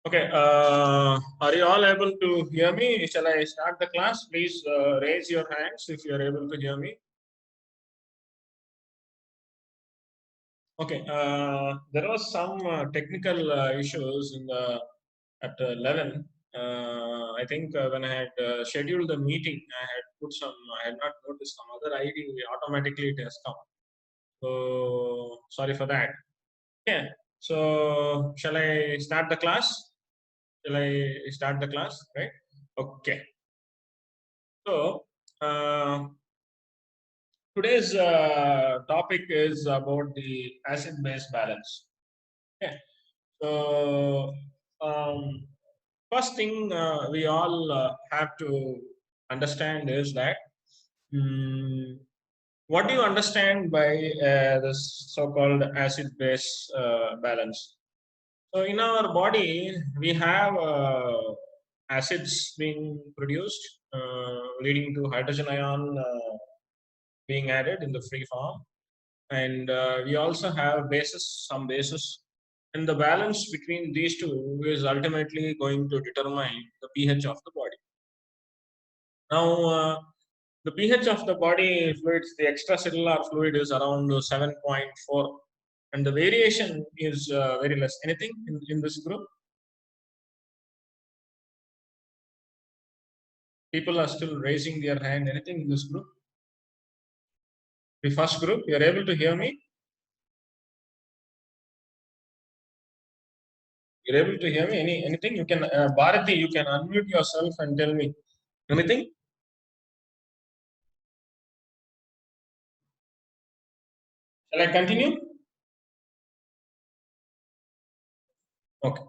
Okay, are you all able to hear me? Shall I start the class? Please raise your hands if you are able to hear me. Okay, there was some technical issues in the at 11. I think when I had scheduled the meeting, I had not noticed some other ID. Automatically, it has come. So sorry for that. Yeah. So shall I start the class? Shall I start the class? Right. Okay. So, today's topic is about the acid-base balance. Okay. So, um, first thing we all have to understand is that mm, what do you understand by this so-called acid-base balance? So, in our body, we have acids being produced, leading to hydrogen ion being added in the free form, and we also have some bases, and the balance between these two is ultimately going to determine the pH of the body. Now, the pH of the body fluids, the extracellular fluid is around 7.4, and the variation is very less. Anything in this group? People are still raising their hand. Anything in this group? The first group, you are able to hear me? You're able to hear me? Anything? You can, Bharati, you can unmute yourself and tell me. Anything? Shall I continue? Okay.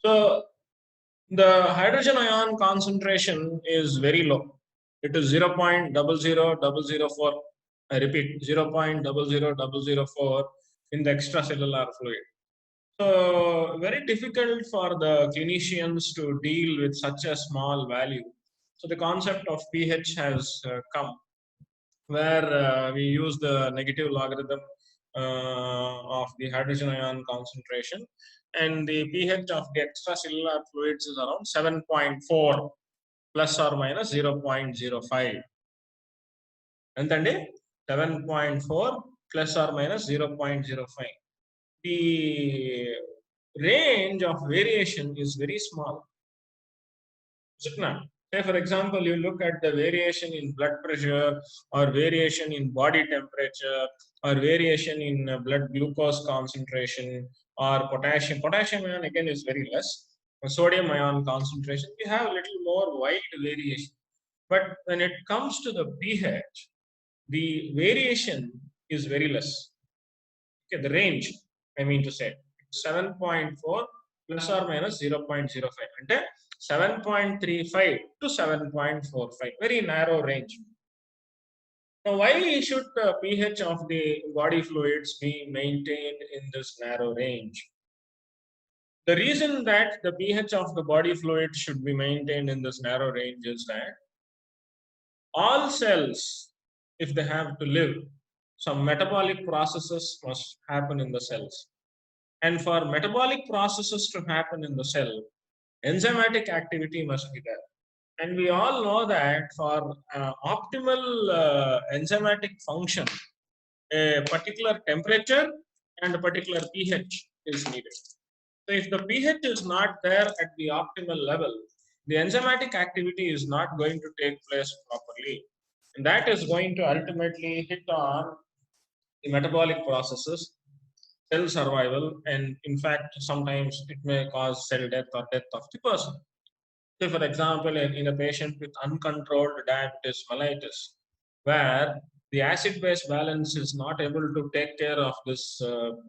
So the hydrogen ion concentration is very low. It is 0.00004. I repeat, 0.00004 in the extracellular fluid. So very difficult for the clinicians to deal with such a small value. So the concept of pH has come, where we use the negative logarithm of the hydrogen ion concentration, and the pH of the extracellular fluids is around 7.4 plus or minus 0.05. And then 7.4 plus or minus 0.05. The range of variation is very small. Is it not? Say, for example, you look at the variation in blood pressure, or variation in body temperature, or variation in blood glucose concentration, or potassium. Potassium ion again is very less. Sodium ion concentration, we have a little more wide variation. But when it comes to the pH, the variation is very less. Okay, the range, I mean to say, 7.4 plus or minus 0.05. అంటే 7.35 to 7.45, very narrow range. Now, why should the pH of the body fluids be maintained in this narrow range? The reason that the pH of the body fluid should be maintained in this narrow range is that all cells, if they have to live, some metabolic processes must happen in the cells. And for metabolic processes to happen in the cell, enzymatic activity must be there. And we all know that for optimal enzymatic function, a particular temperature and a particular pH is needed. So if the pH is not there at the optimal level, the enzymatic activity is not going to take place properly. And that is going to ultimately hit on the metabolic processes, cell survival, and in fact, sometimes it may cause cell death or death of the person. So, for example, in a patient with uncontrolled diabetes mellitus, where the acid-base balance is not able to take care of this,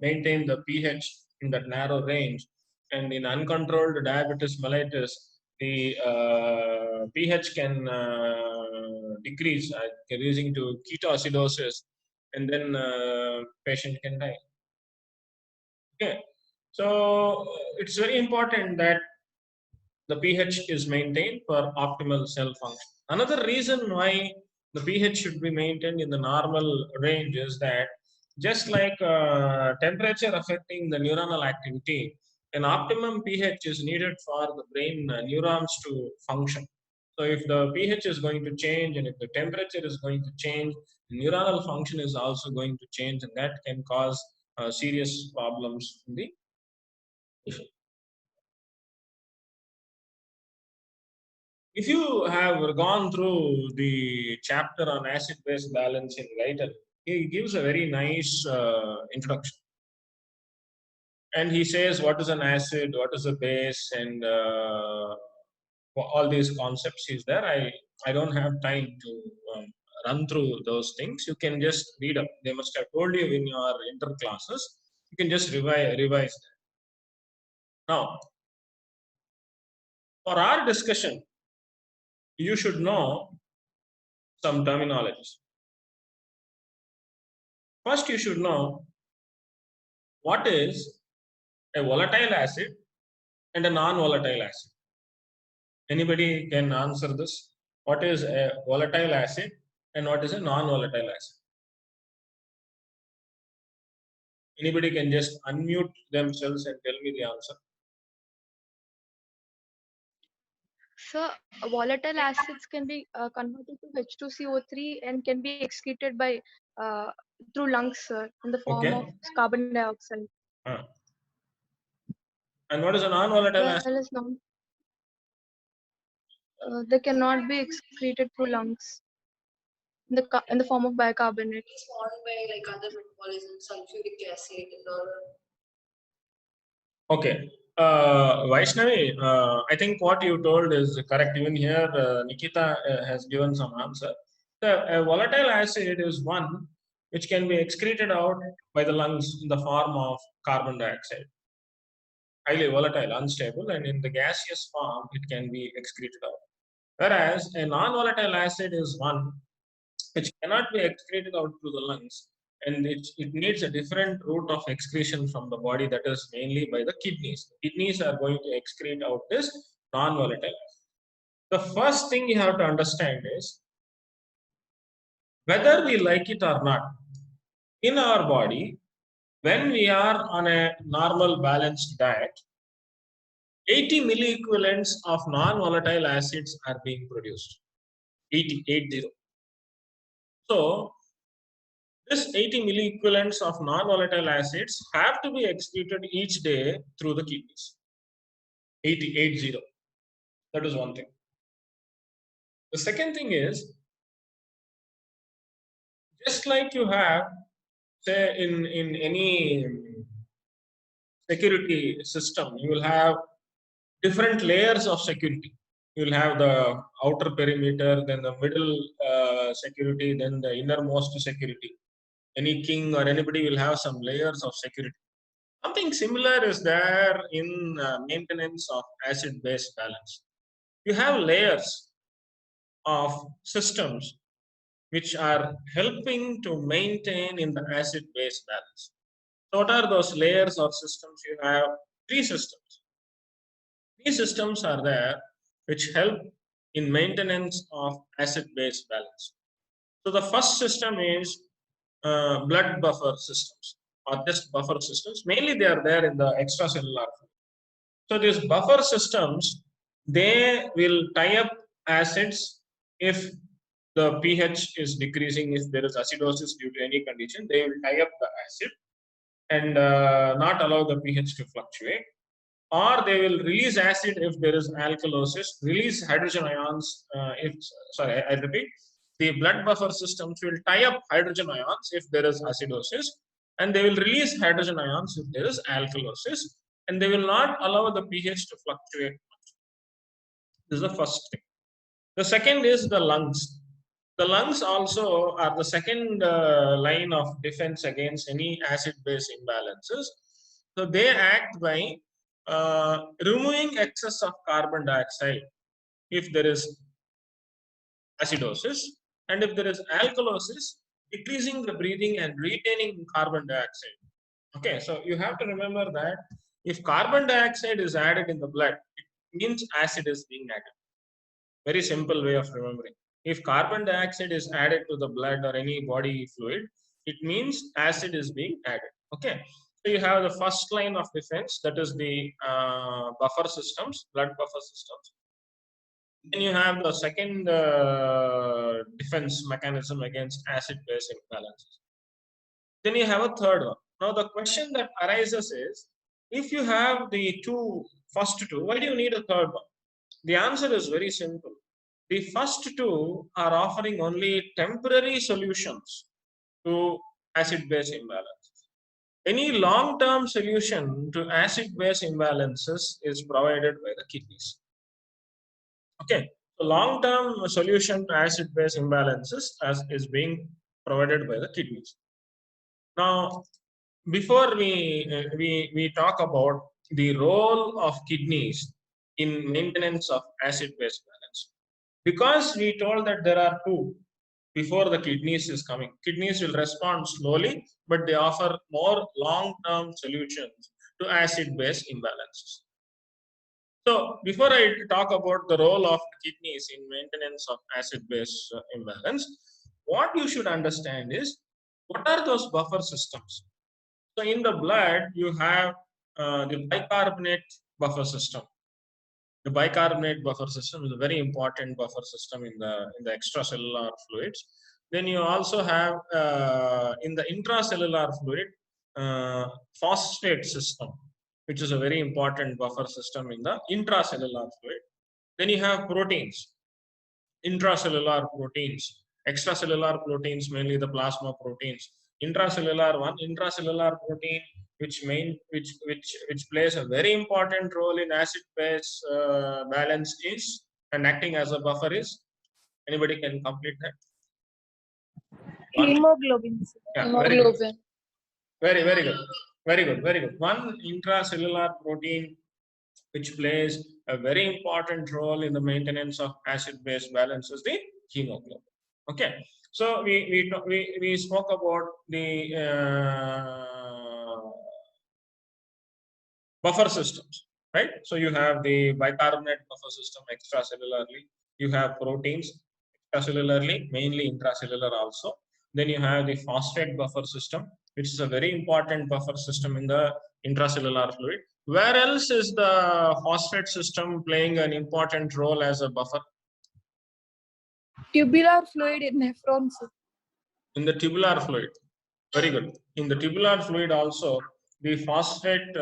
maintain the pH in that narrow range, and in uncontrolled diabetes mellitus, the pH can decrease, reducing to ketoacidosis, and then patient can die. Okay, so it's very important that the pH is maintained for optimal cell function. Another reason why the pH should be maintained in the normal range is that just like temperature affecting the neuronal activity, an optimum pH is needed for the brain neurons to function. So if the pH is going to change and if the temperature is going to change, neuronal function is also going to change, and that can cause serious problems in the patient. If you have gone through the chapter on acid-base balance in Guyton, he gives a very nice introduction. And he says what is an acid, what is a base, and all these concepts is there. I don't have time to run through those things. You can just read up. They must have told you in your inter classes. You can just revise that. Now, for our discussion, you should know some terminologies. First, you should know what is a volatile acid and a non-volatile acid. Anybody can answer this? What is a volatile acid and what is a non-volatile acid? Anybody can just unmute themselves and tell me the answer. So, volatile acids can be converted to H2CO3 and can be excreted by uh, through lungs, sir, in the form of Okay. carbon dioxide. And what is a non-volatile acid? Whereas they cannot be excreted through lungs in the form of bicarbonate. It's formed by like other metabolisms, sulfuric acid and all. Okay. Vaishnavi, I think what you told is correct. Even here, Nikita has given some answer. The volatile acid is one which can be excreted out by the lungs in the form of carbon dioxide. Highly volatile, unstable, and in the gaseous form, it can be excreted out. Whereas a non-volatile acid is one which cannot be excreted out through the lungs, and it needs a different route of excretion from the body, that is mainly by the kidneys. Kidneys are going to excrete out this non-volatile. The first thing you have to understand is whether we like it or not, in our body, when we are on a normal balanced diet, 80 milliequivalents of non-volatile acids are being produced. 80. So this 80 milliequivalents of non-volatile acids have to be excreted each day through the kidneys. 80. That is one thing. The second thing is, just like you have, say, in any security system, you will have different layers of security. You will have the outer perimeter, then the middle security, then the innermost security. Any king or anybody will have some layers of security. Something similar is there in maintenance of acid-base balance. You have layers of systems which are helping to maintain in the acid-base balance. So what are those layers of systems? You have three systems. These systems are there which help in maintenance of acid-base balance. So the first system is blood buffer systems or just buffer systems. Mainly they are there in the extracellular fluid. So these buffer systems, they will tie up acids if the pH is decreasing, if there is acidosis due to any condition, they will tie up the acid and not allow the pH to fluctuate. Or they will release acid if there is alkalosis, release hydrogen ions I repeat, the blood buffer systems will tie up hydrogen ions if there is acidosis, and they will release hydrogen ions if there is alkalosis, and they will not allow the pH to fluctuate. This is the first thing. The second is the lungs. The lungs also are the second line of defense against any acid-base imbalances. So they act by removing excess of carbon dioxide if there is acidosis, and if there is alkalosis, decreasing the breathing and retaining carbon dioxide. Okay, so you have to remember that if carbon dioxide is added in the blood, it means acid is being added. Very simple way of remembering. If carbon dioxide is added to the blood or any body fluid, it means acid is being added. Okay. So you have the first line of defense, that is the buffer systems, blood buffer systems. Then you have the second defense mechanism against acid-base imbalances. Then you have a third one. Now the question that arises is, if you have the first two, why do you need a third one? The answer is very simple. The first two are offering only temporary solutions to acid-base imbalances. Any long-term solution to acid-base imbalances is provided by the kidneys. Okay, so long-term solution to acid-base imbalances is being provided by the kidneys. Now, before we talk about the role of kidneys in maintenance of acid-base balance, because we told that there are two before the kidneys is coming. Kidneys will respond slowly, but they offer more long-term solutions to acid-base imbalances. So before I talk about the role of kidneys in maintenance of acid-base imbalance, what you should understand is, what are those buffer systems? So in the blood, you have the bicarbonate buffer system. The bicarbonate buffer system is a very important buffer system in the extracellular fluids. Then you also have in the intracellular fluid phosphate system, which is a very important buffer system in the intracellular fluid. Then you have proteins, intracellular proteins, extracellular proteins, mainly the plasma proteins. Intracellular protein, which plays a very important role in acid base balance is, and acting as a buffer is, anybody can complete that? Hemoglobin. Yeah, Hemoglobin. very good. One intracellular protein which plays a very important role in the maintenance of acid-base balance is the hemoglobin. Okay, so we spoke about the buffer systems, right? So you have the bicarbonate buffer system extracellularly. You have proteins extracellularly, mainly intracellular also. Then you have the phosphate buffer system, which is a very important buffer system in the intracellular fluid. Where else is the phosphate system playing an important role as a buffer? Tubular fluid in nephrons. In the tubular fluid. Very good. In the tubular fluid also, the phosphate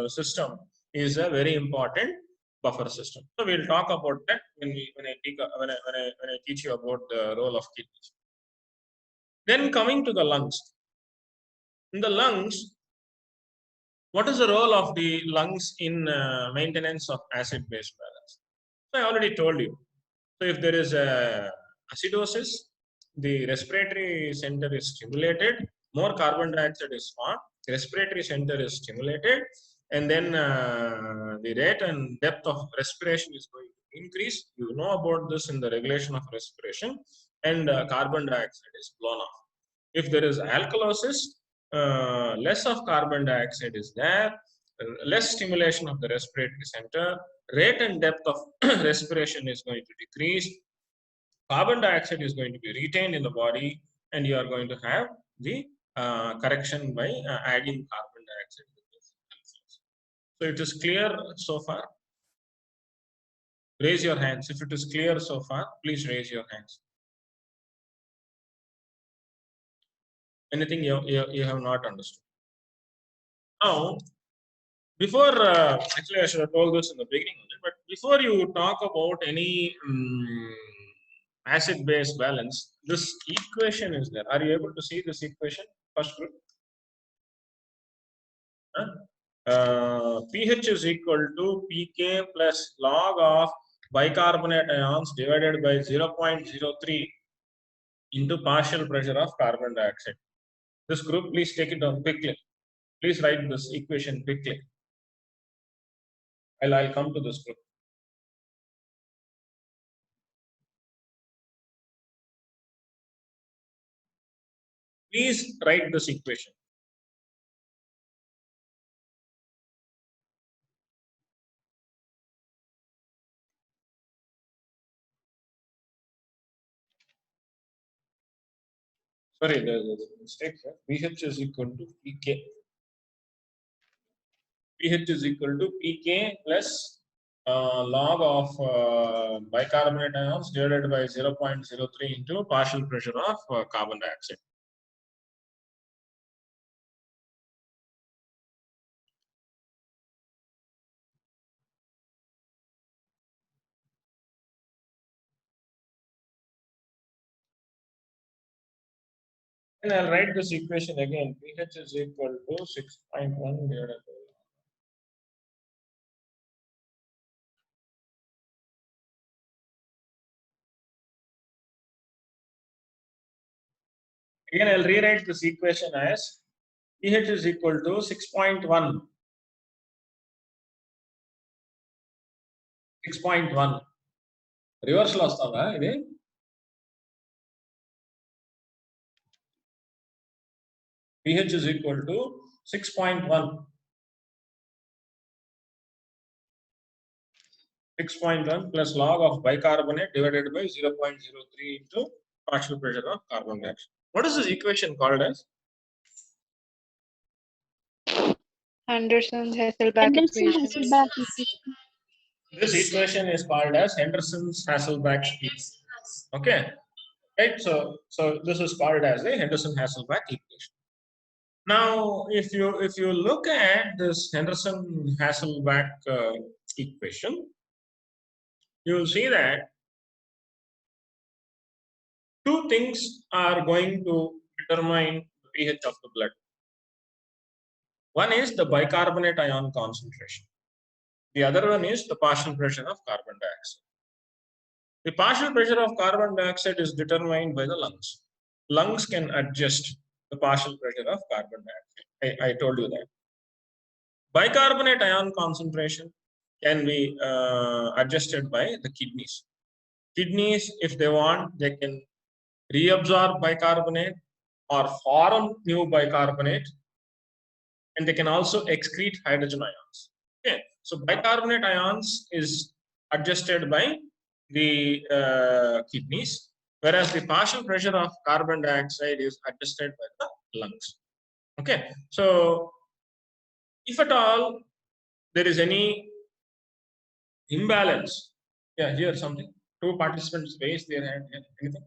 system is a very important buffer system. So we'll talk about that when I teach you about the role of kidneys. Then coming to the lungs. In the lungs, what is the role of the lungs in maintenance of acid-base balance? So I already told you. So if there is a acidosis, the respiratory center is stimulated, more carbon dioxide is formed, the respiratory center is stimulated, and then the rate and depth of respiration is going to increase. You know about this in the regulation of respiration, and carbon dioxide is blown off. If there is alkalosis, less of carbon dioxide is there, less stimulation of the respiratory center, rate and depth of respiration is going to decrease, carbon dioxide is going to be retained in the body, and you are going to have the correction by adding carbon dioxide. So it is clear so far? Raise your hands. If it is clear so far, please raise your hands. Anything you have not understood? Now, before, actually I should have told this in the beginning, but before you talk about any acid-base balance, this equation is there. Are you able to see this equation? First group. pH is equal to pK plus log of bicarbonate ions divided by 0.03 into partial pressure of carbon dioxide. This group, please take it down quickly. Please write this equation quickly. I'll come to this group. Please write this equation. Sorry, there's a mistake here. pH is equal to pK. pH is equal to pK plus log of bicarbonate ions divided by 0.03 into partial pressure of carbon dioxide. And I'll write this equation again. pH is equal to 6.1 divided by. Again, I'll rewrite this equation as pH is equal to 6.1. 6.1. Reverse loss ఇది pH is equal to 6.1. 6.1 plus log of bicarbonate divided by 0.03 into partial pressure of carbon dioxide. What is this equation called as? Henderson's Hasselbalch equation. This equation is called as Henderson-Hasselbalch equation. Okay, right? So this is called as a Henderson-Hasselbalch equation. Now, if you look at this Henderson-Hasselbalch equation, you will see that two things are going to determine the pH of the blood. One is the bicarbonate ion concentration. The other one is the partial pressure of carbon dioxide. The partial pressure of carbon dioxide is determined by the lungs. Lungs can adjust the partial pressure of carbon dioxide. I told you that. Bicarbonate ion concentration can be adjusted by the kidneys. Kidneys, if they want, they can reabsorb bicarbonate or form new bicarbonate, and they can also excrete hydrogen ions. Okay, so bicarbonate ions is adjusted by the kidneys, whereas the partial pressure of carbon dioxide is adjusted by the lungs. Okay, so if at all there is any imbalance, yeah, here something. Two participants raised their hand. Anything?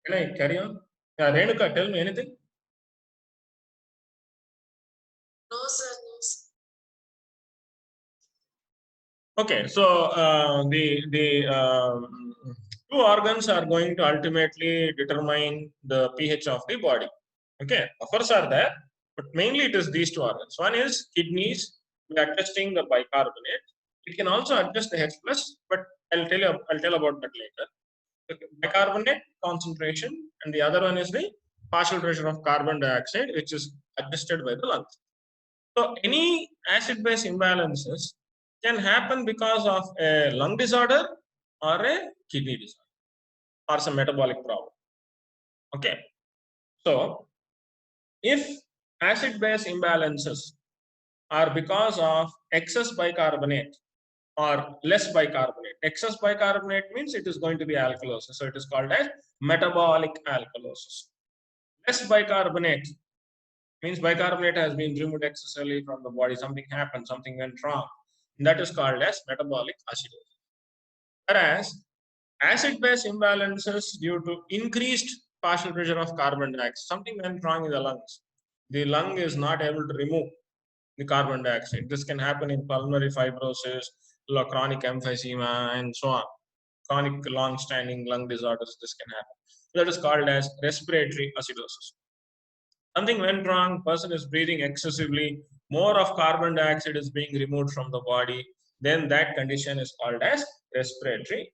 Can I carry on? Yeah, Renuka, tell me anything. No, sir. No, sir. Okay, so the two organs are going to ultimately determine the pH of the body. Okay, buffers are there, but mainly it is these two organs. One is kidneys, we are adjusting the bicarbonate. It can also adjust the H plus, but I'll tell about that later. The bicarbonate concentration, and the other one is the partial pressure of carbon dioxide, which is adjusted by the lungs. So any acid-base imbalances can happen because of a lung disorder or a kidney disorder or some metabolic problem. Okay, so if acid-base imbalances are because of excess bicarbonate or less bicarbonate, excess bicarbonate means it is going to be alkalosis, so it is called as metabolic alkalosis. Less bicarbonate means bicarbonate has been removed excessively from the body, something happened, something went wrong. That is called as metabolic acidosis. Whereas acid-base imbalances due to increased partial pressure of carbon dioxide, something went wrong in the lungs. The lung is not able to remove the carbon dioxide. This can happen in pulmonary fibrosis, chronic emphysema, and so on. Chronic long-standing lung disorders, this can happen. That is called as respiratory acidosis. Something went wrong, person is breathing excessively, more of carbon dioxide is being removed from the body, then that condition is called as respiratory.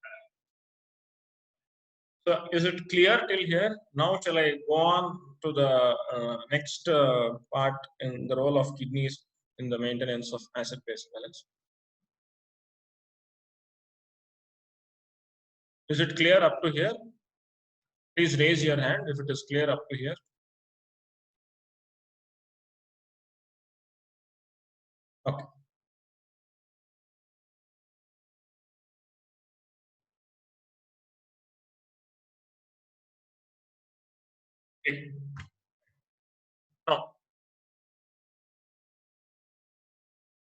So is it clear till here? Now shall I go on to the next part in the role of kidneys in the maintenance of acid-base balance? Is it clear up to here? Please raise your hand if it is clear up to here. Okay.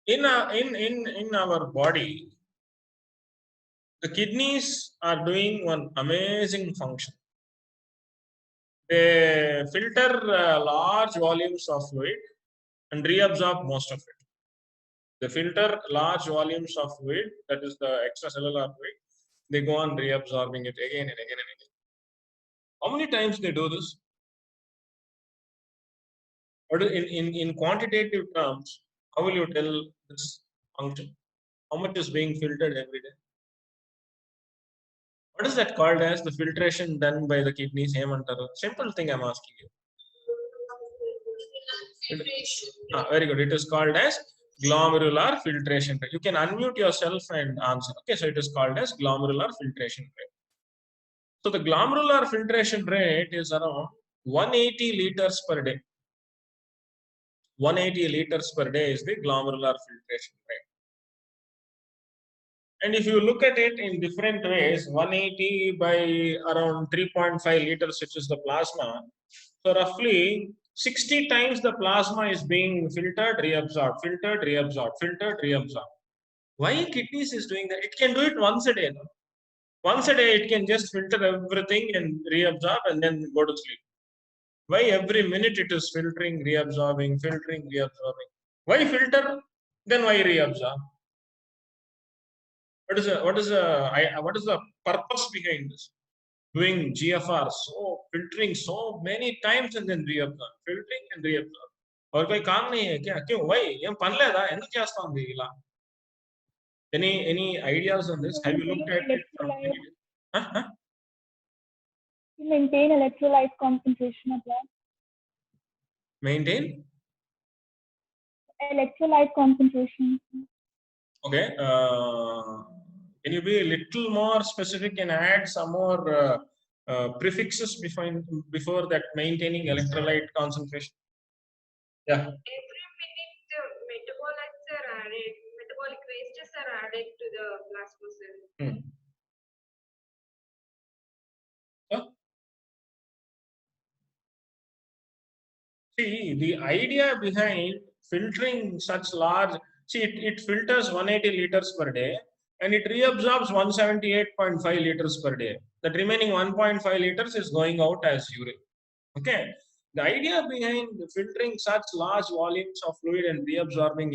Okay. Now, in our body, the kidneys are doing one amazing function. They filter large volumes of fluid and reabsorb most of it. They filter large volumes of fluid, that is the extracellular fluid. They go on reabsorbing it again and again and again. How many times they do this? But in quantitative terms, how will you tell this function? How much is being filtered every day? What is that called as the filtration done by the kidneys? Simple thing I'm asking you. Very good. It is called as glomerular filtration rate. You can unmute yourself and answer. Okay, so it is called as glomerular filtration rate. So the glomerular filtration rate is around 180 liters per day. 180 liters per day is the glomerular filtration rate. And if you look at it in different ways, 180 by around 3.5 liters, which is the plasma. So roughly 60 times the plasma is being filtered, reabsorbed, filtered, reabsorbed, filtered, reabsorbed. Why kidneys is doing that? It can do it once a day. No? Once a day, it can just filter everything and reabsorb and then go to sleep. Why every minute it is filtering, reabsorbing, filtering, reabsorbing? Why filter? Then why reabsorb? What is the purpose behind this? Doing GFR, so filtering so many times and then reabsorb, filtering and reabsorb. और कोई काम नहीं है क्या? क्यों? Why? ये पनलेदा ఎందుకు చేస్తాంది ఇలా? Any ideas on this? Have you looked at it from any? To maintain electrolyte concentration of that. Maintain Electrolyte concentration. Okay. Can you be a little more specific and add some more prefixes before that maintaining electrolyte concentration? Yeah. Every minute the metabolites are added, metabolic wastes are added to the plasma cell. See, the idea behind filtering such large, it filters 180 liters per day and it reabsorbs 178.5 liters per day. The remaining 1.5 liters is going out as urine. Okay. The idea behind filtering such large volumes of fluid and reabsorbing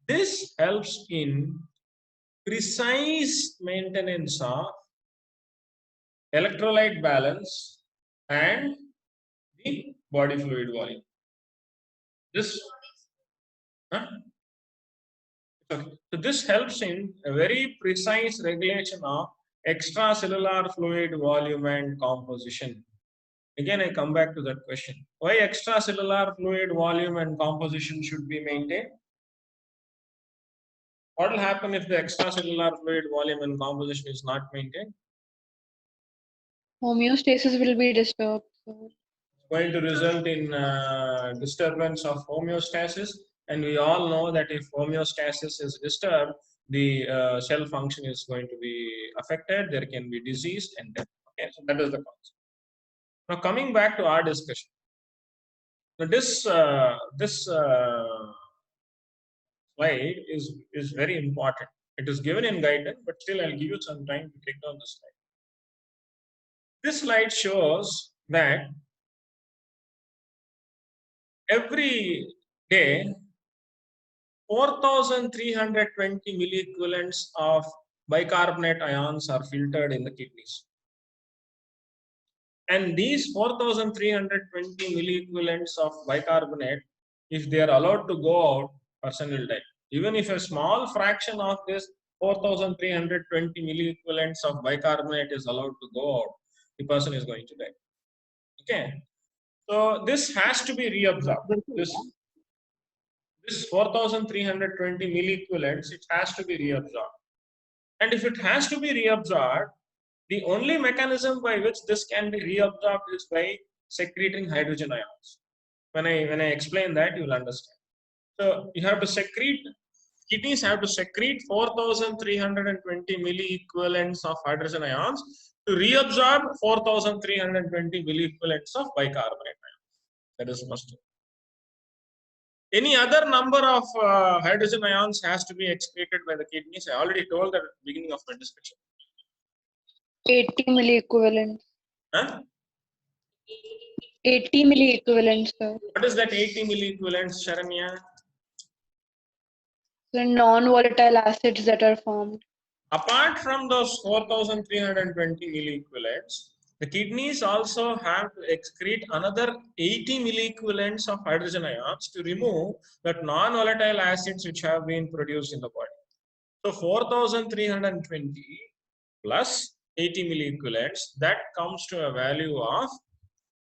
this helps in precise maintenance of electrolyte balance and the body fluid volume. This, okay. So this helps in a very precise regulation of extracellular fluid volume and composition. Again, I come back to that question. Why extracellular fluid volume and composition should be maintained? What will happen if the extracellular fluid volume and composition is not maintained? Homeostasis will be disturbed. It's going to result in disturbance of homeostasis. And we all know that if homeostasis is disturbed, the cell function is going to be affected. There can be disease and death. Okay, so that is the concept. Now coming back to our discussion. Now this slide is very important. It is given in guidance, but still I'll give you some time to take down this slide. This slide shows that every day 4,320 milliequivalents of bicarbonate ions are filtered in the kidneys. And these 4,320 milliequivalents of bicarbonate, if they are allowed to go out, person will die. Even if a small fraction of this 4,320 milliequivalents of bicarbonate is allowed to go out, the person is going to die. Okay. So this has to be reabsorbed. This 4,320 milliequivalents, it has to be reabsorbed. And if it has to be reabsorbed, the only mechanism by which this can be reabsorbed is by secreting hydrogen ions. When I explain that, you will understand. So you have to secrete, kidneys have to secrete 4,320 milliequivalents of hydrogen ions to reabsorb 4,320 milliequivalents of bicarbonate ion. That is must. Any other number of hydrogen ions has to be excreted by the kidneys. I already told that at the beginning of my discussion. 80 milliequivalents. Huh? 80 milliequivalents, sir. What is that 80 milliequivalents, Sharanya? The non-volatile acids that are formed. Apart from those 4,320 milliequivalents, the kidneys also have to excrete another 80 milliequivalents of hydrogen ions to remove that non-volatile acids which have been produced in the body. So 4,320 plus 80 milliequivalents, that comes to a value of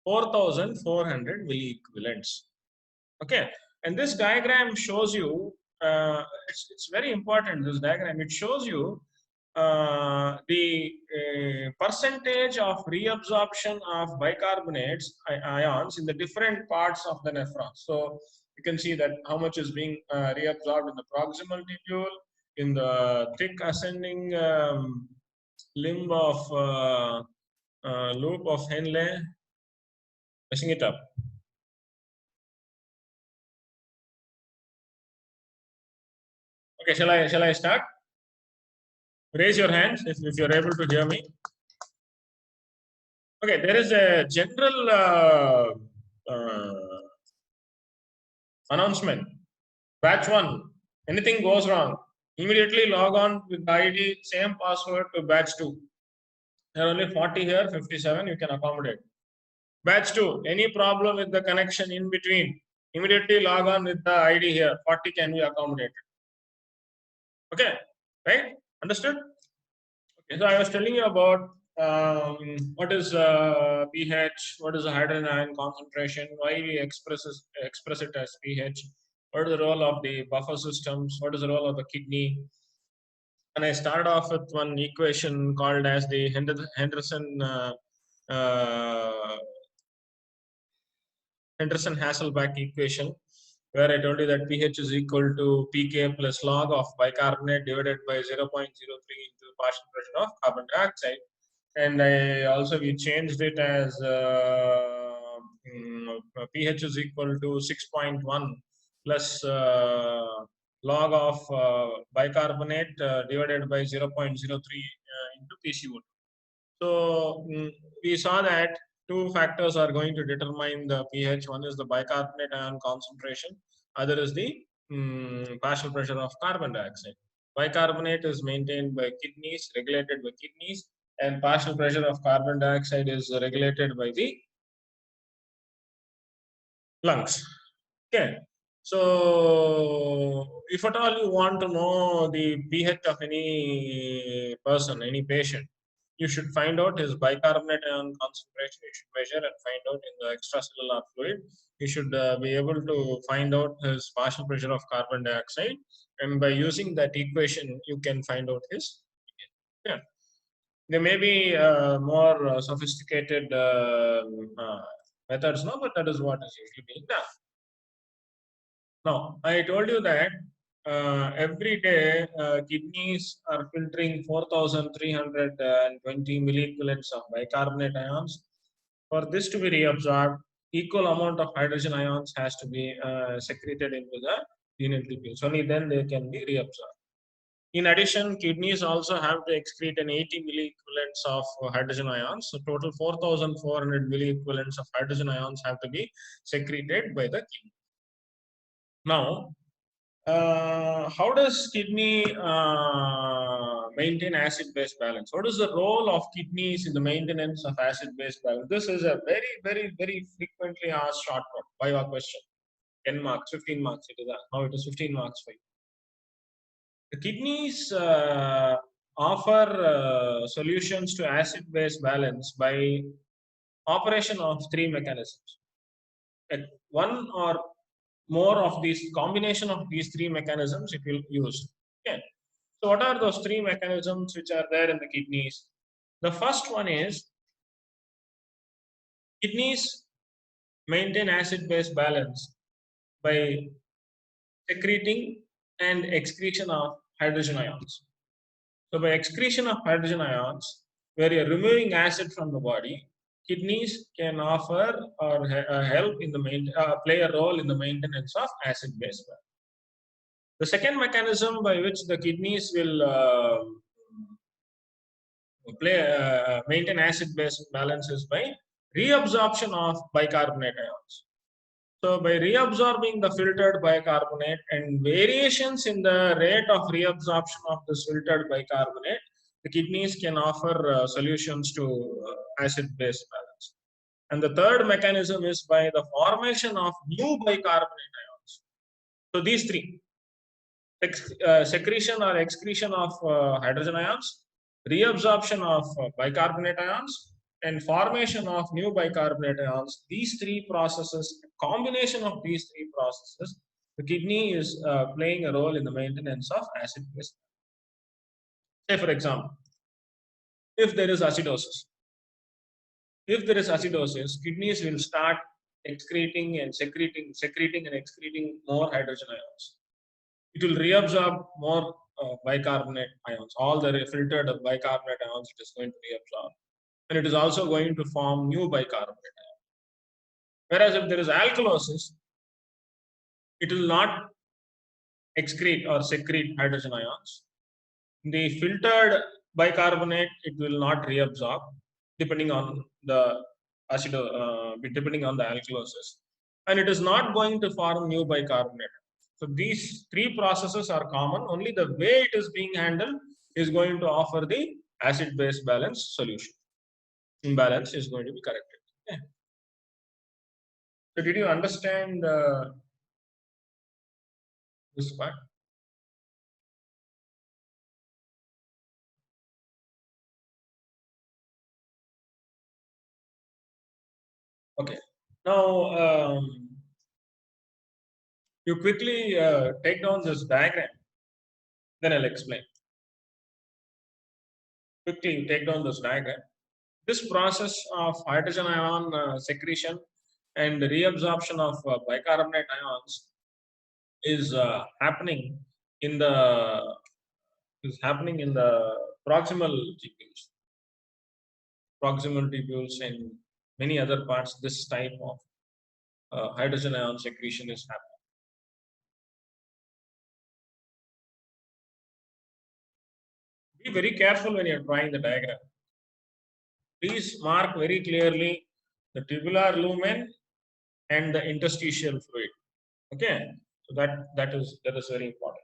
4,400 milliequivalents. Okay, and this diagram shows you, it's very important, this diagram. It shows you the percentage of reabsorption of bicarbonates ions in the different parts of the nephron. So you can see that how much is being reabsorbed in the proximal tubule, in the thick ascending limb of loop of Henle. Messing it up. Okay, shall I start? Raise your hands if you're able to hear me. Okay, there is a general announcement. Batch 1, anything goes wrong, immediately log on with the ID, same password to batch 2. There are only 40 here, 57, you can accommodate. Batch 2, any problem with the connection in between, immediately log on with the ID here, 40 can be accommodated. Okay, right? Understood? Okay, so I was telling you about what is pH, what is the hydrogen ion concentration, why we express it as pH, what is the role of the buffer systems, what is the role of the kidney. And I started off with one equation called as the Henderson-Hasselbalch equation, where I told you that pH is equal to pK plus log of bicarbonate divided by 0.03 into the partial pressure of carbon dioxide. And I also, we changed it as pH is equal to 6.1 plus log of bicarbonate divided by 0.03 into PCO2. So we saw that two factors are going to determine the pH. One is the bicarbonate ion concentration, other is the partial pressure of carbon dioxide. Bicarbonate is maintained by kidneys, regulated by kidneys, and partial pressure of carbon dioxide is regulated by the lungs. Okay. So if at all you want to know the pH of any person, any patient, you should find out his bicarbonate ion concentration. You should measure and find out in the extracellular fluid. You should be able to find out his partial pressure of carbon dioxide, and by using that equation, you can find out his. Yeah. There may be more sophisticated methods now, but that is what is usually being done. Now, I told you that every day kidneys are filtering 4,320 milliequivalents of bicarbonate ions. For this to be reabsorbed, equal amount of hydrogen ions has to be secreted into the renal tubules. Only then they can be reabsorbed. In addition, kidneys also have to excrete an 80 milliequivalents of hydrogen ions. So total 4,400 milliequivalents of hydrogen ions have to be secreted by the kidney. Now, how does kidney maintain acid-base balance? What is the role of kidneys in the maintenance of acid-base balance? This is a very, very, very frequently asked short one, Viva question. 10 marks, 15 marks. It is now it is 15 marks for you. The kidneys offer solutions to acid-base balance by operation of three mechanisms. One or more of these combination of these three mechanisms it will use. Okay. So what are those three mechanisms which are there in the kidneys? The first one is kidneys maintain acid-base balance by secreting and excretion of hydrogen ions. So by excretion of hydrogen ions, where you're removing acid from the body, kidneys can offer or help in the play a role in the maintenance of acid-base balance. The second mechanism by which the kidneys will maintain acid-base balance is by reabsorption of bicarbonate ions. So by reabsorbing the filtered bicarbonate and variations in the rate of reabsorption of this filtered bicarbonate, the kidneys can offer solutions to acid-base balance. And the third mechanism is by the formation of new bicarbonate ions. So these three, secretion or excretion of hydrogen ions, reabsorption of bicarbonate ions, and formation of new bicarbonate ions. These three processes, combination of these three processes, the kidney is playing a role in the maintenance of acid-base. Say for example, if there is acidosis, kidneys will start excreting and secreting and excreting more hydrogen ions. It will reabsorb more bicarbonate ions. All the filtered bicarbonate ions it is going to reabsorb. And it is also going to form new bicarbonate ions. Whereas if there is alkalosis, it will not excrete or secrete hydrogen ions. The filtered bicarbonate, it will not reabsorb depending on the depending on the alkalosis. And it is not going to form new bicarbonate. So these three processes are common. Only the way it is being handled is going to offer the acid-base balance solution. Imbalance is going to be corrected. Okay. So did you understand this part? Okay. Now you quickly take down this diagram. Then I'll explain. Quickly take down this diagram. This process of hydrogen ion secretion and reabsorption of bicarbonate ions is happening in the proximal tubules and many other parts. This type of hydrogen ion secretion is happening. Be very careful when you're drawing the diagram. Please mark very clearly the tubular lumen and the interstitial fluid. Okay, so that is very important.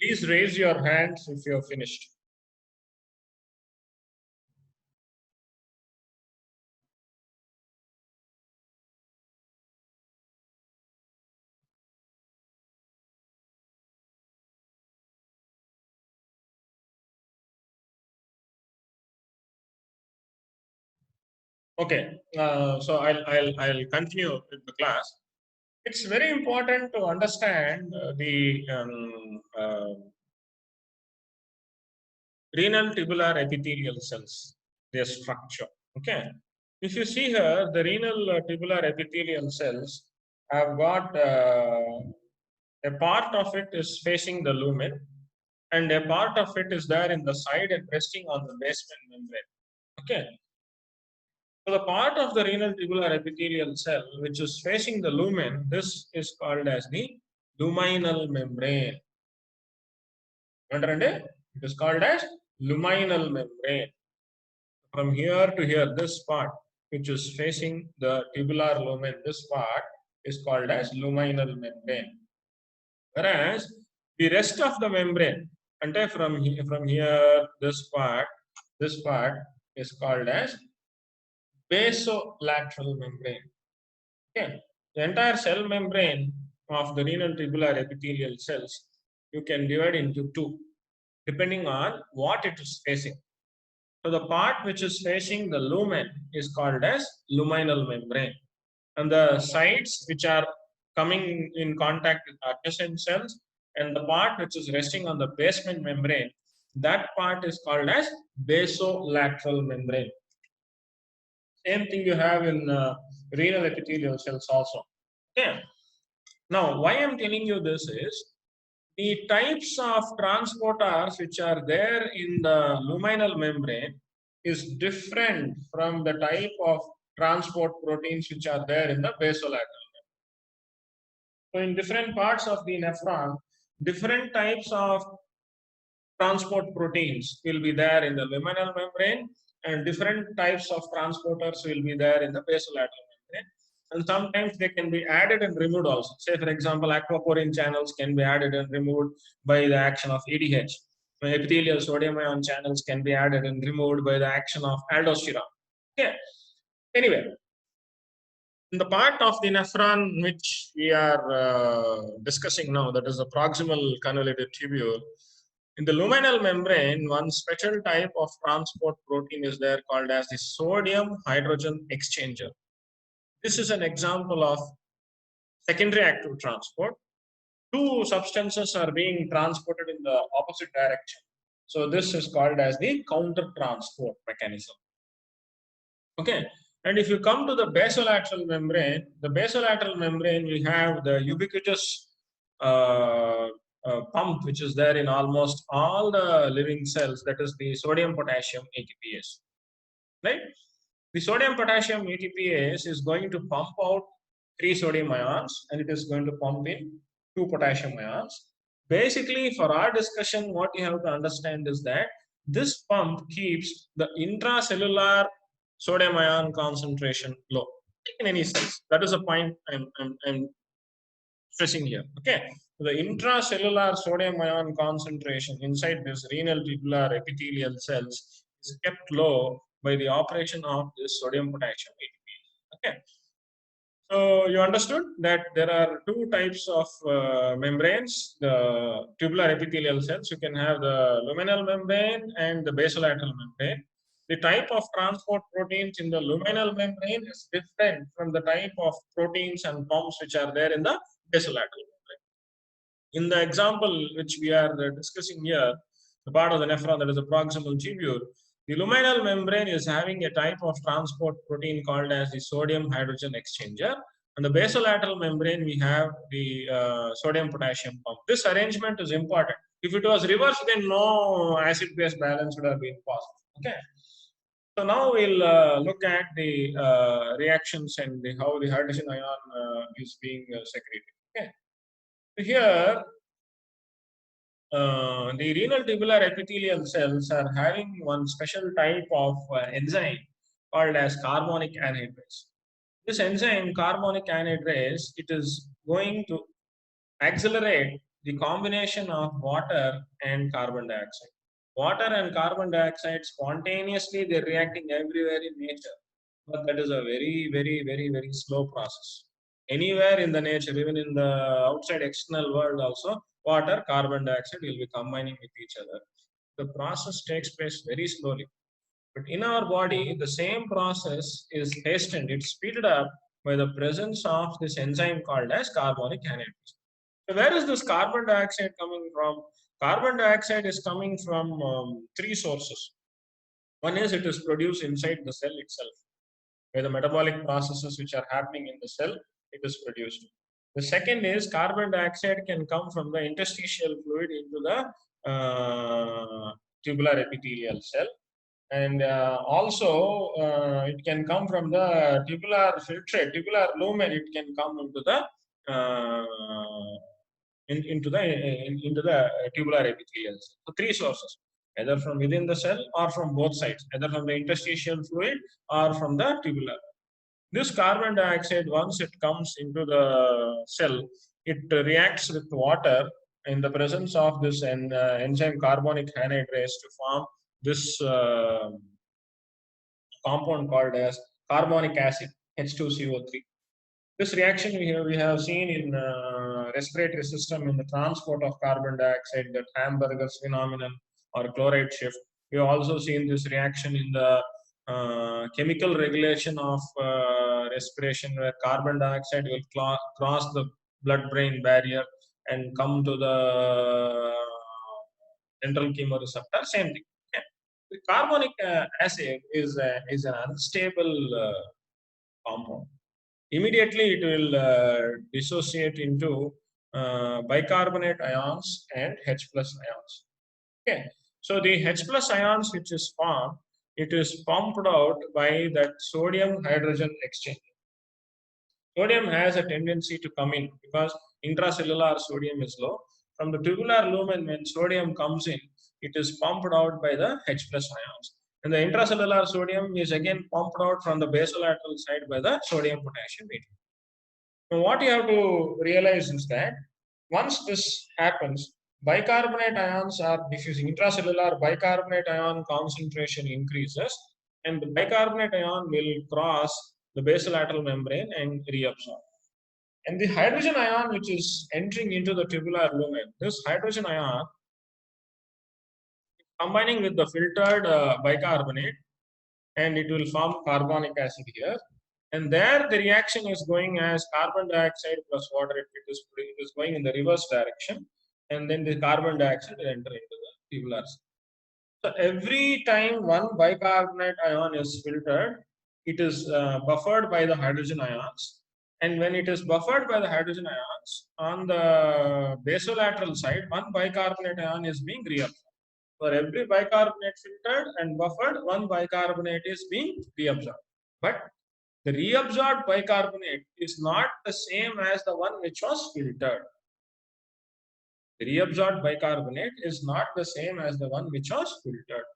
Please raise your hands if you have finished. Okay, so I'll continue with the class. It's very important to understand the renal tubular epithelial cells, their structure. Okay, if you see here, the renal tubular epithelial cells have got a part of it is facing the lumen, and a part of it is there in the side and resting on the basement membrane. Okay, so the part of the renal tubular epithelial cell which is facing the lumen, this is called as the luminal membrane. Understand it? It is called as luminal membrane. From here to here, this part which is facing the tubular lumen, this part is called as luminal membrane. Whereas the rest of the membrane, and from here, this part is called as basolateral membrane. Okay. The entire cell membrane of the renal tubular epithelial cells, you can divide into two, depending on what it is facing. So the part which is facing the lumen is called as luminal membrane. And the sides which are coming in contact with adjacent cells and the part which is resting on the basement membrane, that part is called as basolateral membrane. Same thing you have in renal epithelial cells also. Okay. Now, why I'm telling you this is the types of transporters which are there in the luminal membrane is different from the type of transport proteins which are there in the basolateral membrane. So, in different parts of the nephron, different types of transport proteins will be there in the luminal membrane, and different types of transporters will be there in the basolateral membrane. And sometimes they can be added and removed also. Say, for example, aquaporin channels can be added and removed by the action of ADH. Epithelial sodium ion channels can be added and removed by the action of aldosterone. Okay. Anyway, in the part of the nephron which we are discussing now, that is the proximal convoluted tubule, in the luminal membrane, one special type of transport protein is there called as the sodium hydrogen exchanger. This is an example of secondary active transport. Two substances are being transported in the opposite direction. So this is called as the counter transport mechanism. Okay. And if you come to the basolateral membrane, we have the ubiquitous pump which is there in almost all the living cells, that is the sodium potassium ATPase. Right? The sodium potassium ATPase is going to pump out 3 sodium ions and it is going to pump in 2 potassium ions. Basically, for our discussion, what you have to understand is that this pump keeps the intracellular sodium ion concentration low in any cells. That is a point I'm stressing here. Okay. So the intracellular sodium ion concentration inside this renal tubular epithelial cells is kept low by the operation of this sodium potassium ATPase. Okay. So you understood that there are two types of membranes, the tubular epithelial cells. You can have the luminal membrane and the basolateral membrane. The type of transport proteins in the luminal membrane is different from the type of proteins and pumps which are there in the basolateral membrane. In the example which we are discussing here, the part of the nephron that is the proximal tubule, the luminal membrane is having a type of transport protein called as the sodium hydrogen exchanger. And the basolateral membrane, we have the sodium potassium pump. This arrangement is important. If it was reversed, then no acid-base balance would have been possible. Okay. So now we'll look at the reactions and how the hydrogen ion is being secreted. Okay. So here, the renal tubular epithelial cells are having one special type of enzyme called as carbonic anhydrase. This enzyme, carbonic anhydrase, it is going to accelerate the combination of water and carbon dioxide. Water and carbon dioxide spontaneously they're reacting everywhere in nature, but that is a very slow process. Anywhere in the nature, even in the outside external world also, water, carbon dioxide will be combining with each other. The process takes place very slowly. But in our body, the same process is hastened, it's speeded up by the presence of this enzyme called as carbonic anhydrase. So where is this carbon dioxide coming from? Carbon dioxide is coming from three sources. One is it is produced inside the cell itself, where the metabolic processes which are happening in the cell, it is produced. The second is carbon dioxide can come from the interstitial fluid into the tubular epithelial cell, and also it can come from the tubular filtrate, tubular lumen. It can come into the into the tubular epithelial cell. So three sources, either from within the cell or from both sides, either from the interstitial fluid or from the tubular. This carbon dioxide, once it comes into the cell, it reacts with water in the presence of this enzyme carbonic anhydrase to form this compound called as carbonic acid, H2CO3. This reaction we have seen in respiratory system in the transport of carbon dioxide, that Hamburger's phenomenon or chloride shift. We have also seen this reaction in the chemical regulation of respiration, where carbon dioxide will cross the blood-brain barrier and come to the central chemoreceptor. Same thing. Okay. The carbonic acid is an unstable compound. Immediately it will dissociate into bicarbonate ions and H plus ions. Okay, so the H plus ions which is formed, it is pumped out by that sodium hydrogen exchange. Sodium has a tendency to come in because intracellular sodium is low. From the tubular lumen, when sodium comes in, it is pumped out by the H plus ions. And the intracellular sodium is again pumped out from the basolateral side by the sodium potassium medium. Now, what you have to realize is that once this happens, bicarbonate ions are diffusing. Intracellular bicarbonate ion concentration increases, and the bicarbonate ion will cross the basolateral membrane and reabsorb. And the hydrogen ion, which is entering into the tubular lumen, this hydrogen ion combining with the filtered bicarbonate, and it will form carbonic acid here. And there the reaction is going as carbon dioxide plus water. It is going in the reverse direction, and then the carbon dioxide will enter into the tubular cell. So every time one bicarbonate ion is filtered, it is buffered by the hydrogen ions. And when it is buffered by the hydrogen ions, on the basolateral side, one bicarbonate ion is being reabsorbed. For every bicarbonate filtered and buffered, one bicarbonate is being reabsorbed. But the reabsorbed bicarbonate is not the same as the one which was filtered. The reabsorbed bicarbonate is not the same as the one which was filtered.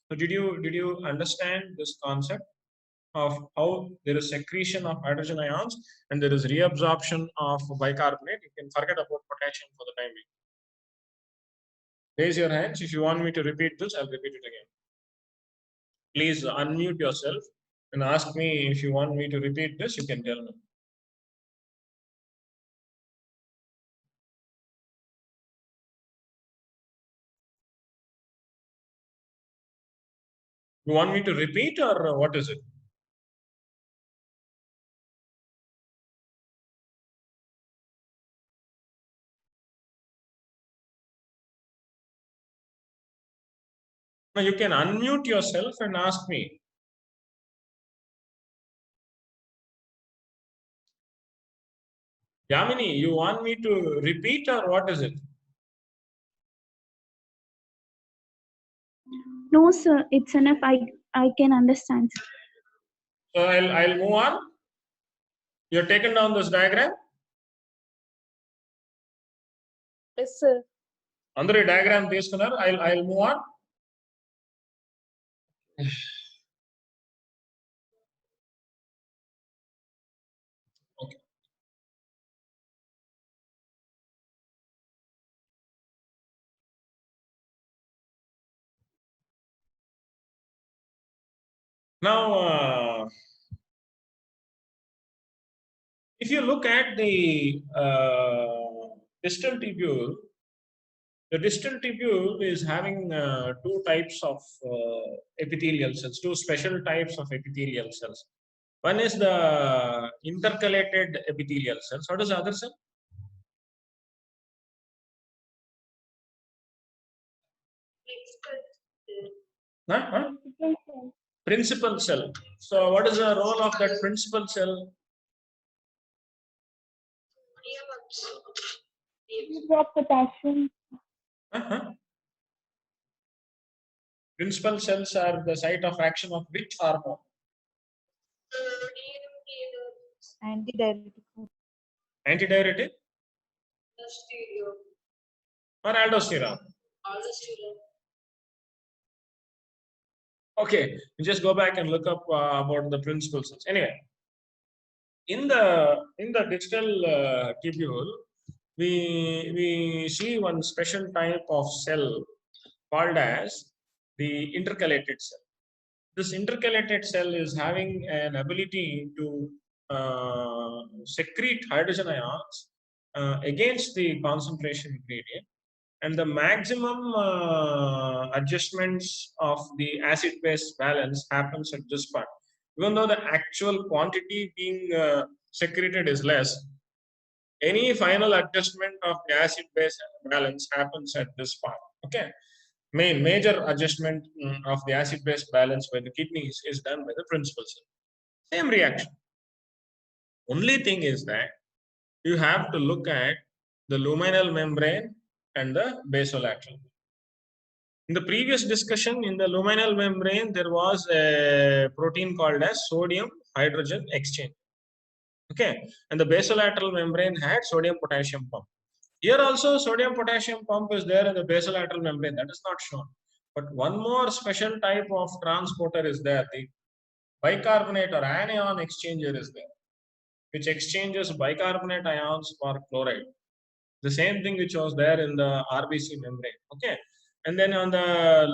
So did you understand this concept of how there is secretion of hydrogen ions and there is reabsorption of bicarbonate? You can forget about potassium for the time being. Raise your hands if you want me to repeat this. I'll repeat it again. Please unmute yourself and ask me if you want me to repeat this. You can tell me. You want me to repeat or what is it? No, you can unmute yourself and ask me. Yamini, you want me to repeat or what is it? No, sir, it's enough. I can understand. So I'll move on. You've taken down this diagram. Yes, sir. Under a diagram తీసుకున్నారు. I'll move on. Okay. Now, if you look at the distal tubule, the distal tubule is having two types of epithelial cells, two special types of epithelial cells. One is the intercalated epithelial cells. What is the other cell? Huh? Principal cell. So, what is the role of that principal cell? Drop potassium. Uh-huh. Principal cells are the site of action of which hormone? Antidiuretic. Antidiuretic or aldosterone? Okay, you just go back and look up about the principal cells. Anyway, in the distal tubule, we see one special type of cell called as the intercalated cell. This intercalated cell is having an ability to secrete hydrogen ions against the concentration gradient, and the maximum adjustments of the acid base balance happens at this part. Even though the actual quantity being secreted is less, any final adjustment of the acid base balance happens at this part. Okay, major adjustment of the acid base balance by the kidneys is done by the principal cell. Same reaction. Only thing is that you have to look at the luminal membrane and the basolateral. In the previous discussion, in the luminal membrane, there was a protein called as sodium hydrogen exchange. Okay, and the basolateral membrane had sodium potassium pump. Here also sodium potassium pump is there in the basolateral membrane, that is not shown. But one more special type of transporter is there, the bicarbonate or anion exchanger is there, which exchanges bicarbonate ions for chloride. The same thing which was there in the RBC membrane. Okay, and then on the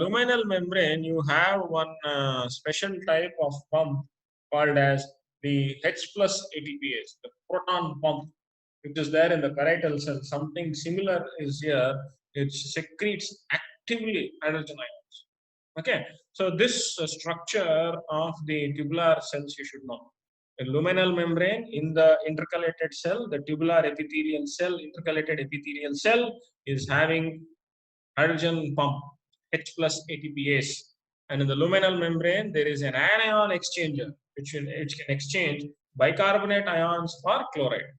luminal membrane, you have one special type of pump called as the H plus ATPase, the proton pump, which is there in the parietal cell. Something similar is here. It secretes actively hydrogen ions. Okay, so this structure of the tubular cells you should know. A luminal membrane in the intercalated cell, the tubular epithelial cell, intercalated epithelial cell is having hydrogen pump, H plus ATPase. And in the luminal membrane, there is an anion exchanger, which can exchange bicarbonate ions for chloride.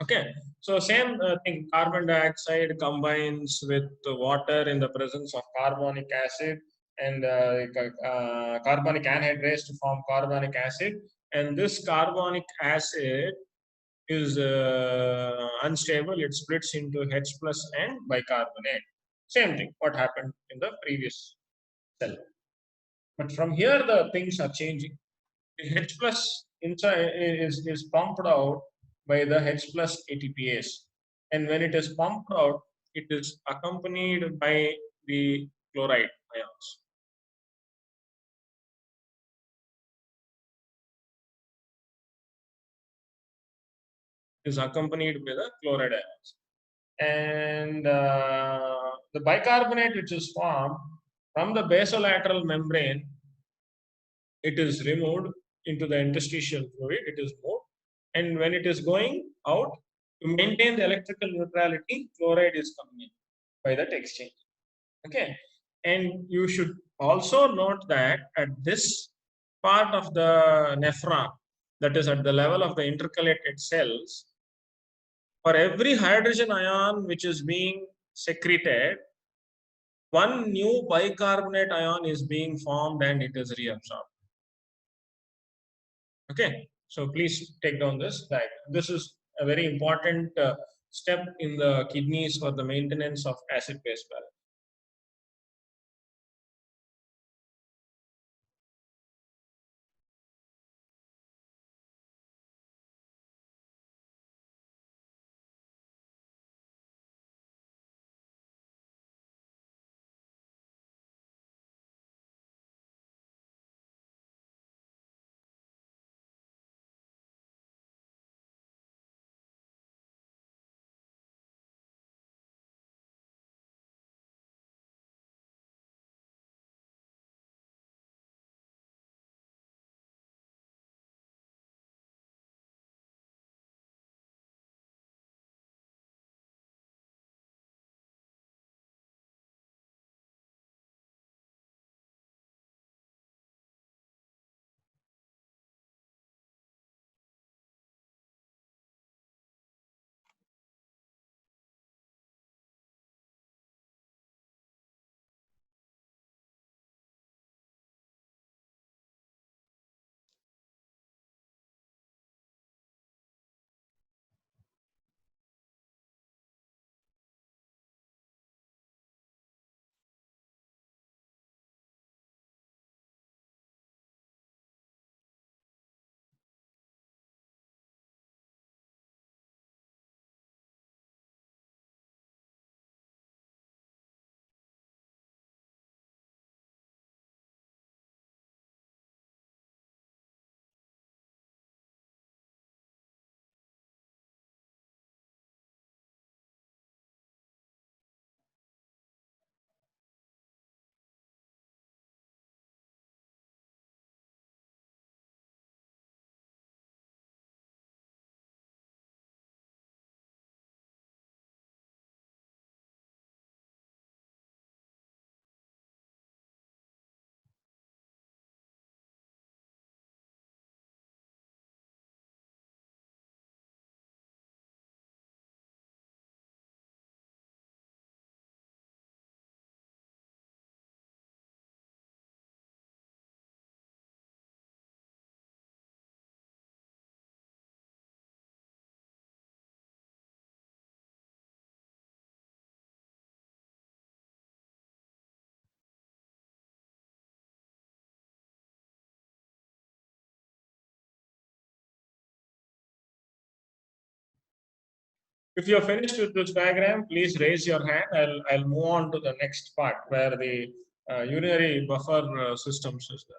Okay, so same thing, carbon dioxide combines with water in the presence of carbonic acid, and carbonic anhydrase to form carbonic acid, and this carbonic acid is unstable, it splits into H plus and bicarbonate. Same thing, what happened in the previous cell. But from here, the things are changing. The H plus inside is pumped out by the H plus ATPase. And when it is pumped out, it is accompanied by the chloride ions. It is accompanied by the chloride ions. And the bicarbonate which is formed from the basolateral membrane, it is removed into the interstitial fluid, it is moved, and when it is going out, to maintain the electrical neutrality, chloride is coming in by that exchange. Okay, and you should also note that at this part of the nephron, that is at the level of the intercalated cells, for every hydrogen ion which is being secreted, one new bicarbonate ion is being formed and it is reabsorbed. Okay, so please take down this diagram. This is a very important step in the kidneys for the maintenance of acid-base balance. If you're finished with this diagram, please raise your hand. I'll move on to the next part where the urinary buffer systems is there.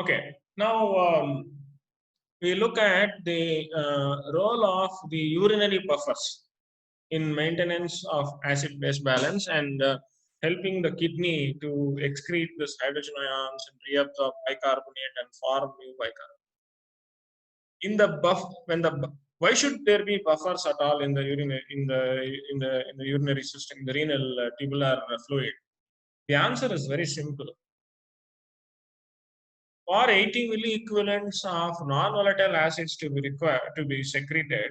Okay, now we look at the role of the urinary buffers in maintenance of acid-base balance and helping the kidney to excrete this hydrogen ions and reabsorb bicarbonate and form new bicarbonate. In the why should there be buffers at all in the urinary system, in the renal tubular fluid? The answer is very simple. For 80 milliequivalents of non-volatile acids to be required to be secreted,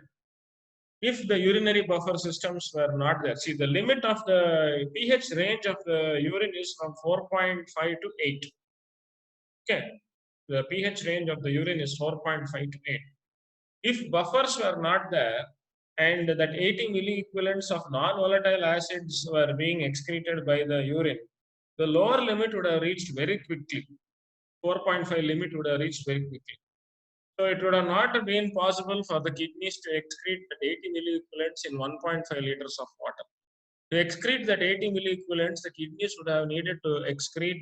if the urinary buffer systems were not there, see the limit of the pH range of the urine is from 4.5 to 8. Okay, the pH range of the urine is 4.5 to 8. If buffers were not there and that 80 milliequivalents of non-volatile acids were being excreted by the urine, the lower limit would have reached very quickly. 4.5 limit would have reached very quickly. So it would have not been possible for the kidneys to excrete that 80 milliequivalents in 1.5 liters of water. To excrete that 80 milliequivalents, the kidneys would have needed to excrete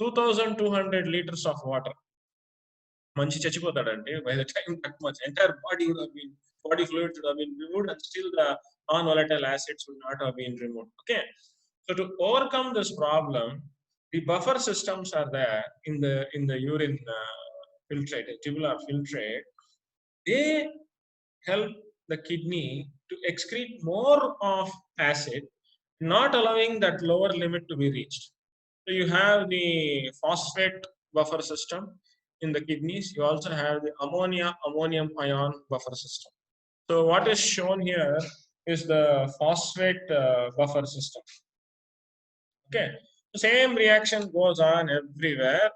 2,200 liters of water. Manchi chachipotadanti, by the time that much entire body would have been, body fluids would have been removed, and still the non-volatile acids would not have been removed. Okay, so to overcome this problem, the buffer systems are there in the urine filtrate, tubular filtrate. They help the kidney to excrete more of acid, not allowing that lower limit to be reached. So you have the phosphate buffer system in the kidneys. You also have the ammonium ion buffer system. So what is shown here is the phosphate buffer system. Okay, the same reaction goes on everywhere.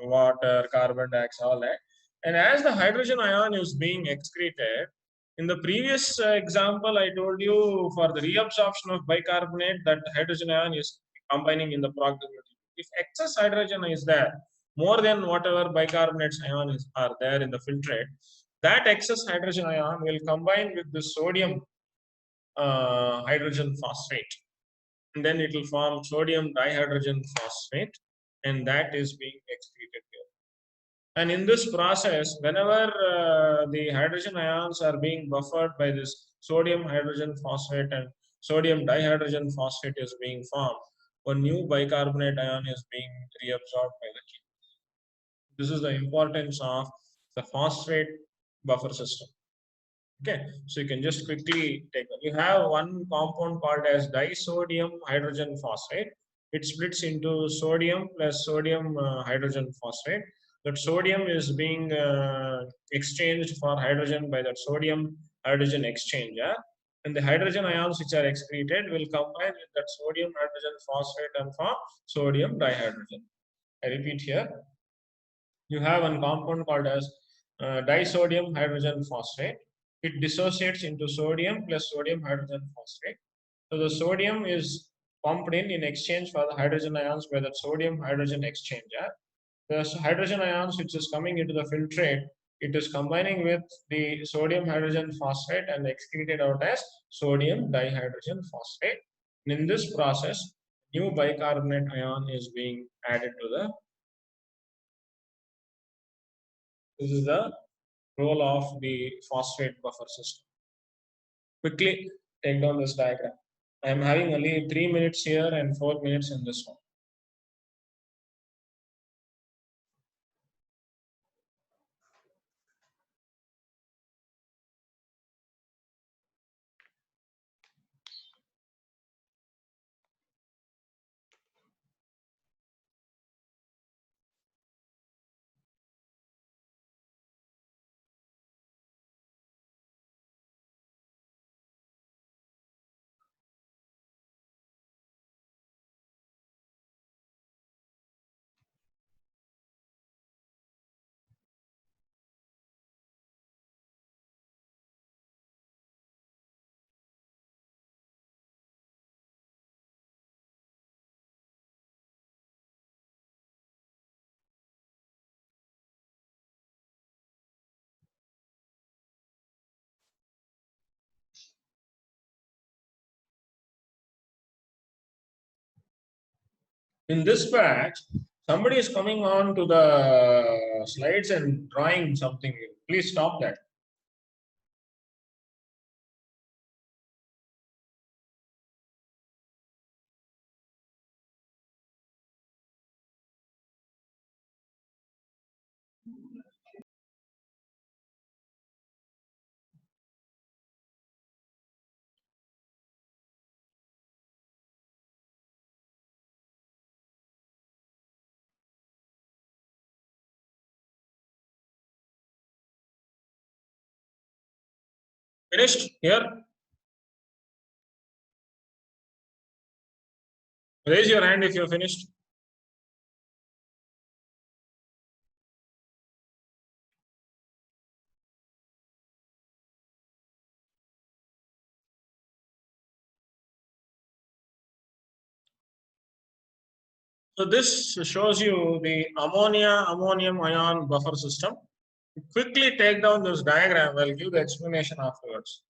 Water, carbon dioxide, all that. And as the hydrogen ion is being excreted, in the previous example, I told you for the reabsorption of bicarbonate, that hydrogen ion is combining in the proximity. If excess hydrogen is there, more than whatever bicarbonates ions are there in the filtrate, that excess hydrogen ion will combine with the sodium hydrogen phosphate, and then it will form sodium dihydrogen phosphate, and that is being excreted here. And in this process, whenever the hydrogen ions are being buffered by this sodium hydrogen phosphate and sodium dihydrogen phosphate is being formed, a new bicarbonate ion is being reabsorbed by the kidney. This is the importance of the phosphate buffer system. Okay, so you can just quickly take it. You have one compound called as disodium hydrogen phosphate. It splits into sodium plus sodium hydrogen phosphate. That sodium is being exchanged for hydrogen by that sodium hydrogen exchanger. And the hydrogen ions which are excreted will combine with that sodium hydrogen phosphate and form sodium dihydrogen. I repeat here, you have one compound called as disodium hydrogen phosphate. It dissociates into sodium plus sodium hydrogen phosphate. So the sodium is pumped in exchange for the hydrogen ions by the sodium hydrogen exchanger. The hydrogen ions which is coming into the filtrate, it is combining with the sodium hydrogen phosphate and excreted out as sodium dihydrogen phosphate. And in this process, new bicarbonate ion is being added to the. This is the role of the phosphate buffer system. Quickly take down this diagram. I am having only 3 minutes here and 4 minutes in this one. In this batch, somebody is coming on to the slides and drawing something. Please stop that. Finished here? Raise your hand if you're finished. So this shows you the ammonia-ammonium ion buffer system. Quickly take down this diagram. I'll give the explanation afterwards.